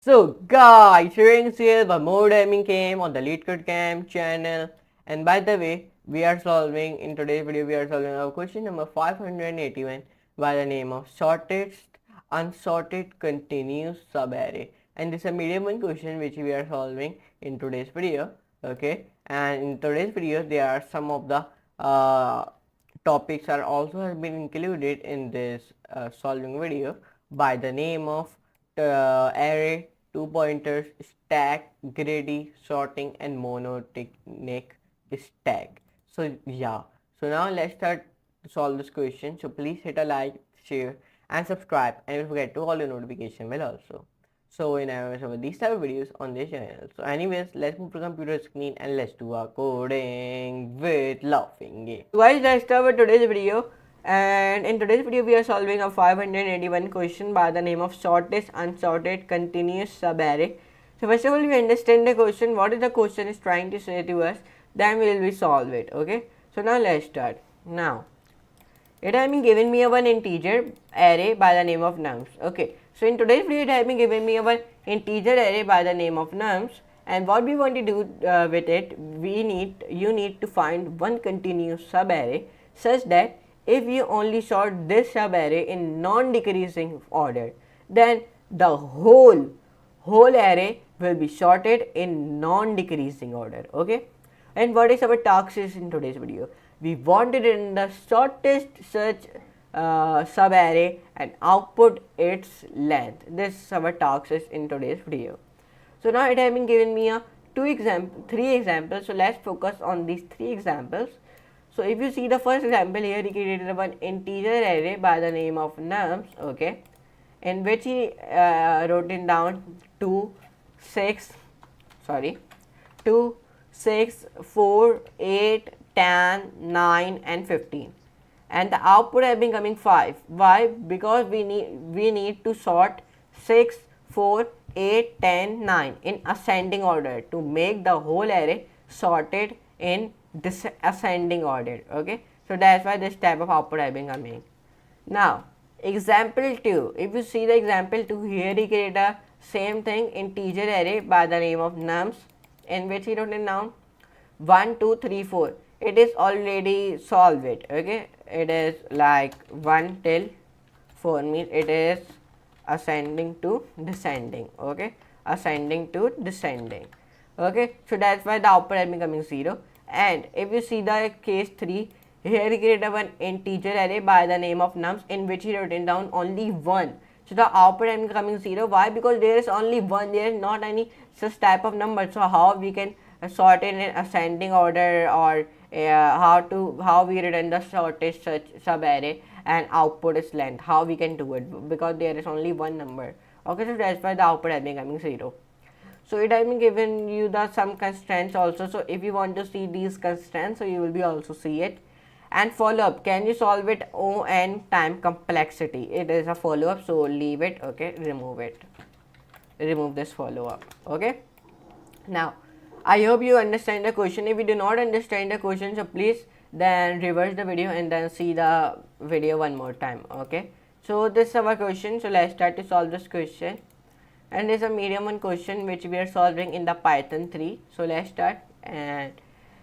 So guys, Shrinks here for more gaming game on the LeetCode Camp channel. And by the way, in today's video we are solving our question number 581 by the name of shortest unsorted continuous subarray. And this is a medium one question which we are solving in today's video. Okay, and in today's video there are some of the topics are also have been included in this solving video by the name of array, two pointers, stack, greedy, sorting, and monotonic stack. So yeah, so now let's start to solve this question. So please hit a like, share, and subscribe, and don't forget to all your notification bell also. So in these type of videos on this channel. So anyways, let's move to computer screen and let's do our coding with laughing game. So guys, let's start with today's video. And in today's video we are solving a 581 question by the name of shortest unsorted continuous subarray. So first of all, we understand the question, what is the question is trying to say to us, then we will solve it. Okay, so now let's start. Now it has been given me a one integer array by the name of nums. Okay, so in today's video it has been given me a one integer array by the name of nums, and what we want to do with it, you need to find one continuous subarray such that if you only sort this subarray in non-decreasing order, then the whole array will be sorted in non-decreasing order. Okay, and what is our task is in today's video? We want it in the shortest such subarray and output its length. This is our task is in today's video. So now it has been given me a three examples. So let's focus on these three examples. So if you see the first example here, he created one integer array by the name of nums, okay, in which he wrote it down 2, 6, 4, 8, 10, 9 and 15, and the output has been coming 5. Why? Because we need to sort 6, 4, 8, 10, 9 in ascending order to make the whole array sorted in this ascending order. Okay, so that's why this type of output has been coming. Now example 2, if you see the example 2 here, he created a same thing integer array by the name of nums, in which he wrote it down 1, 2, 3, 4. It is already solved it. Okay, it is like 1 till 4 means it is ascending to descending. Okay, ascending to descending. Okay, so that's why the output has been coming 0. And if you see the case 3, here he created one integer array by the name of nums, in which he written down only 1. So the output is coming 0. Why? Because there is only 1, there is not any such type of number. So how we can sort it in ascending order, or how we return the shortest such subarray and output its length, how we can do it, because there is only one number. Okay, so that's why the output has been coming 0. So it has been given you the some constraints also. So if you want to see these constraints, so you will be also see it. And follow up, can you solve it on time complexity? It is a follow up, so leave it. Okay, remove this follow up. Okay, now I hope you understand the question. If you do not understand the question, so please then reverse the video and then see the video one more time. Okay, so this is our question. So let's start to solve this question. And there's a medium one question which we are solving in the Python 3. So let's start. And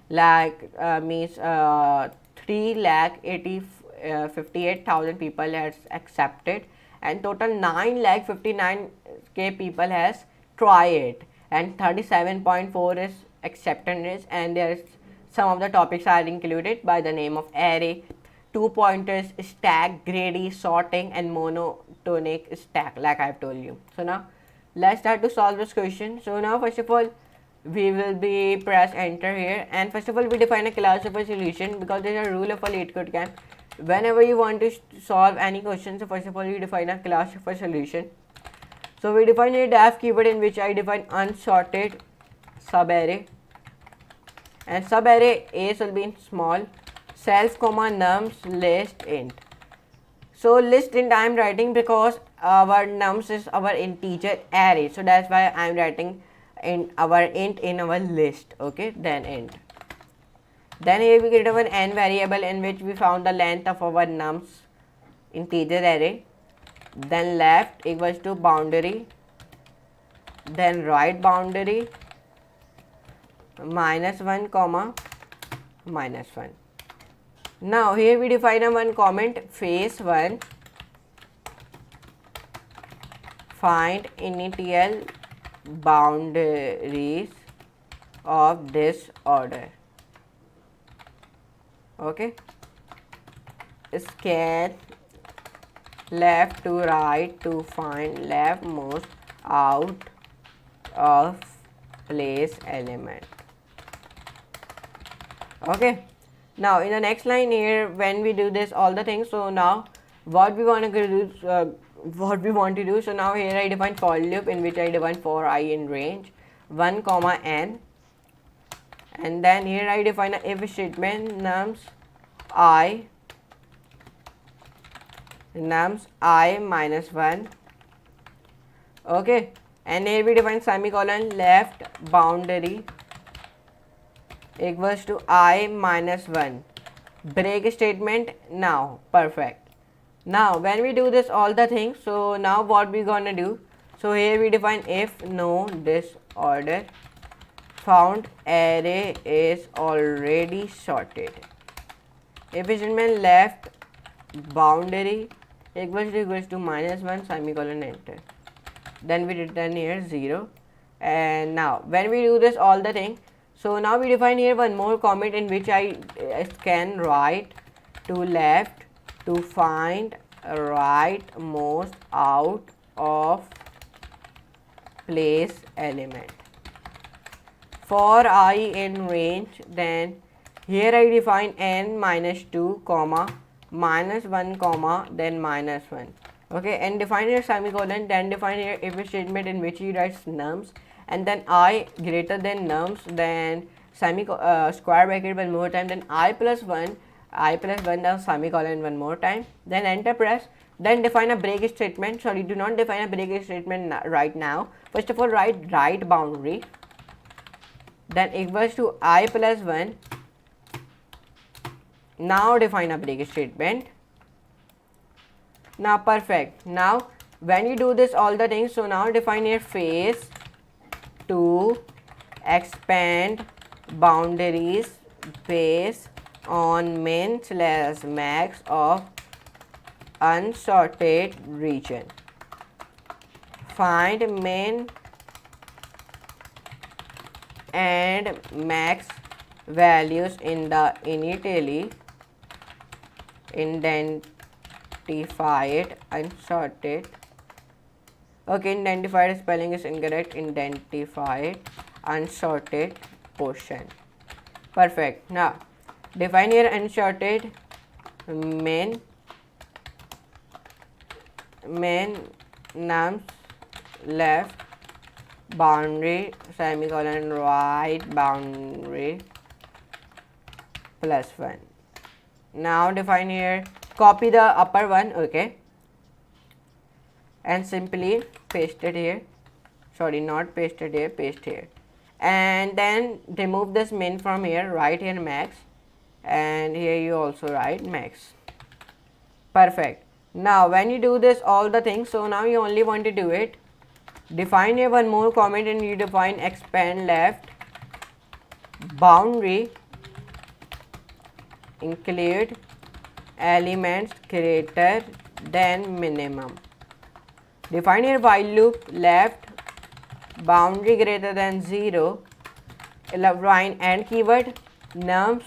like means 3,58,000 people has accepted, and total 9,59,000 people has tried it, and 37.4 is acceptance, and there is some of the topics are included by the name of array, 2 pointers, stack, greedy, sorting, and monotonic stack, like I have told you. So now let's start to solve this question. So now first of all, we will be press enter here, and first of all we define a class of a solution, because there is a rule of a LeetCode Camp. Whenever you want to solve any question, so first of all you define a class of a solution. So we define a def keyword, in which I define unsorted subarray, and subarray A will be in small, self comma nums list int. So list int I am writing because our nums is our integer array, so that's why I am writing in our int in our list. Okay, then int. Then here we create an n variable, in which we found the length of our nums integer array. Then left equals to boundary then right boundary -1 comma -1. Now here we define a one comment, phase 1, find initial boundaries of this order. Okay, scan left to right to find leftmost out of place element. Okay, now in the next line here, when we do this all the things, so now what we want to do, so now here I define for loop in which I define for I in range 1 comma n, and then here I define a if statement nums I minus 1. Okay, and here we define semicolon left boundary equals to I minus 1, break statement. Now perfect. Now when we do this all the things, so now what we gonna do, so here we define if no disorder found array is already sorted, if statement left boundary equals to -1 semicolon enter, then we return here 0. And now when we do this all the thing, so now we define here one more comment in which I scan right to left to find rightmost out of place element for I in range. Then here I define n minus 2 comma -1 comma then -1. Okay, and define here semicolon, then define here if statement in which he writes nums and then I greater than nums, then square bracket one more time, then I plus 1 then semicolon one more time, then enter press, then define a break statement. Sorry, do not define a break statement right now. First of all, write right boundary, then equals to I plus 1. Now define a break statement. Now perfect. Now when you do this all the things, so now define here phase to expand boundaries based on min/max of unsorted region. Find min and max values in the initially identified unsorted. Okay, identified spelling is incorrect. Identified unsorted portion. Perfect. Now define here unsorted min nums left boundary semicolon right boundary plus 1. Now define here, copy the upper one, okay, and simply paste it here. Sorry, not paste it here, paste here, and then remove this min from here, write here max, and here you also write max. Perfect. Now when you do this all the things, so now you only want to do it, define here one more comment and you define expand left boundary include elements greater than minimum. Define here while loop left boundary greater than 0, define and keyword nums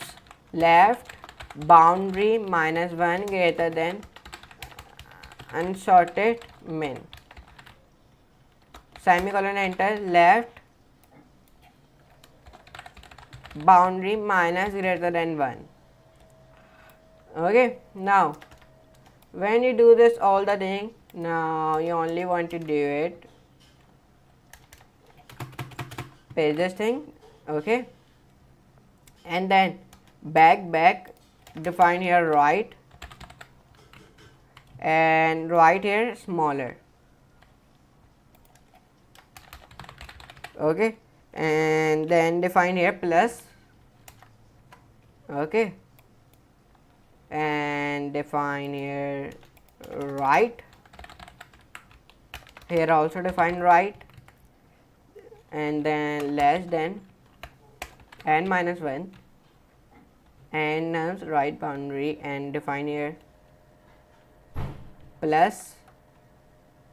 left boundary -1 greater than unsorted min, semicolon enter left boundary minus greater than 1. Okay, now when you do this all the thing, now you only want to do it, paste this thing, okay, and then back define here right and right here smaller, okay, and then define here plus, okay, and define here right, here also define right, and then less than n minus 1 and right boundary, and define here plus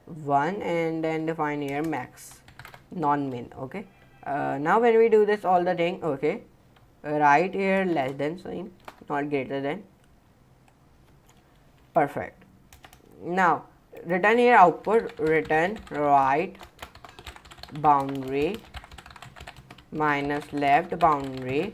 1 and then define here max non-min. Okay, now when we do this all the thing, okay, write here less than sign, not greater than. Perfect. Now return here output, return right boundary minus left boundary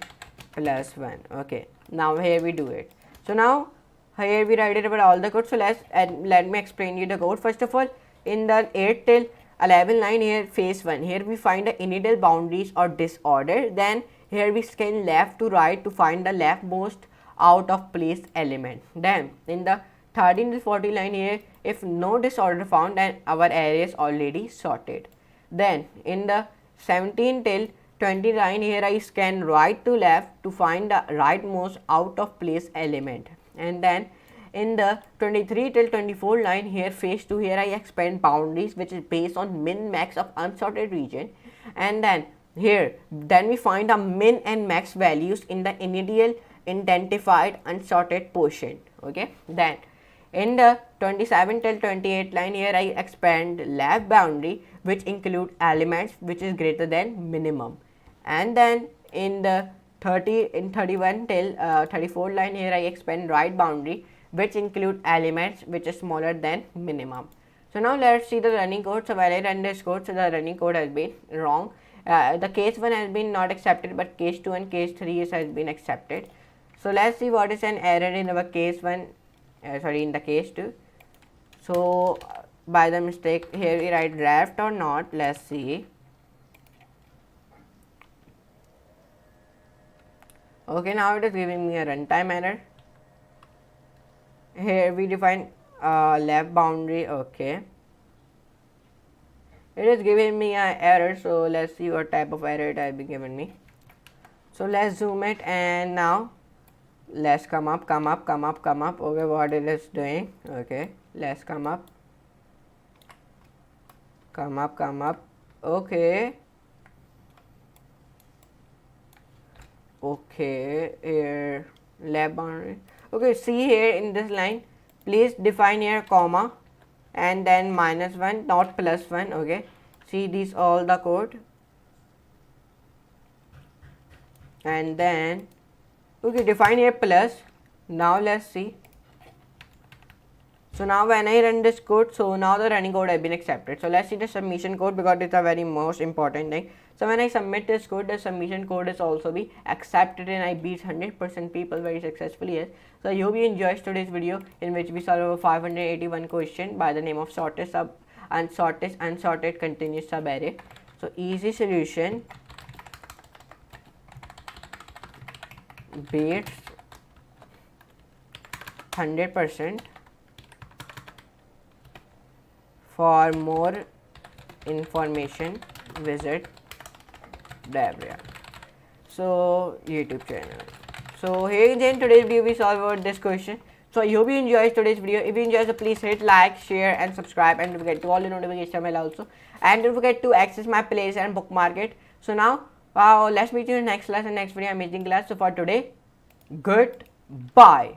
plus 1. Okay, now here we do it. So now here we write it about all the code. So let me explain you the code. First of all, in the 8 till 11 line here, phase 1, here we find the initial boundaries or disorder. Then here we scan left to right to find the leftmost out of place element. Then in the 13 to 40 line here, if no disorder found, then our array is already sorted. Then in the 17 till 20 line here, I scan right to left to find the rightmost out of place element. And then in the 23 till 24 line here, phase 2, here I expand boundaries which is based on min max of unsorted region. And then here then we find the min and max values in the initial identified unsorted portion. Okay, then in the 27 till 28 line here, I expand left boundary which include elements which is greater than minimum. And then in the 31 till 34 line here, I expand right boundary which include elements which is smaller than minimum. So now let's see the running code. So while I run this code, so the running code has been wrong. The case 1 has been not accepted, but case 2 and case 3 has been accepted. So let's see what is an error in our case 1, in the case 2. So by the mistake here we write left or not. Let's see. Okay, now it is giving me a runtime error. Here we define left boundary. Okay, it is giving me an error. So let's see what type of error it has been given me. So let's zoom it, and now let's come up. Okay, what it is doing. Okay, let's come up. Okay, here left boundary. Okay, see here in this line, please define here comma and then minus 1, not plus 1. Okay, see these all the code, and then okay, define here plus. Now let's see. So now when I run this code, so now the running code has been accepted. So let's see the submission code, because it's a very most important thing. So when I submit this code, the submission code is also be accepted, and I beat 100% people very successfully. Yes. So I hope you enjoyed today's video, in which we solve over 581 question by the name of shortest unsorted continuous subarray. So easy solution beats 100%. For more information, visit Dabria. So YouTube channel. So here then today's video we solve about this question. So I hope you enjoyed today's video. If you enjoyed, so please hit like, share and subscribe, and don't forget to all the notification bell also. And don't forget to access my playlist and bookmark it. So now let's meet you in the next lesson, next video, amazing class. So for today, goodbye.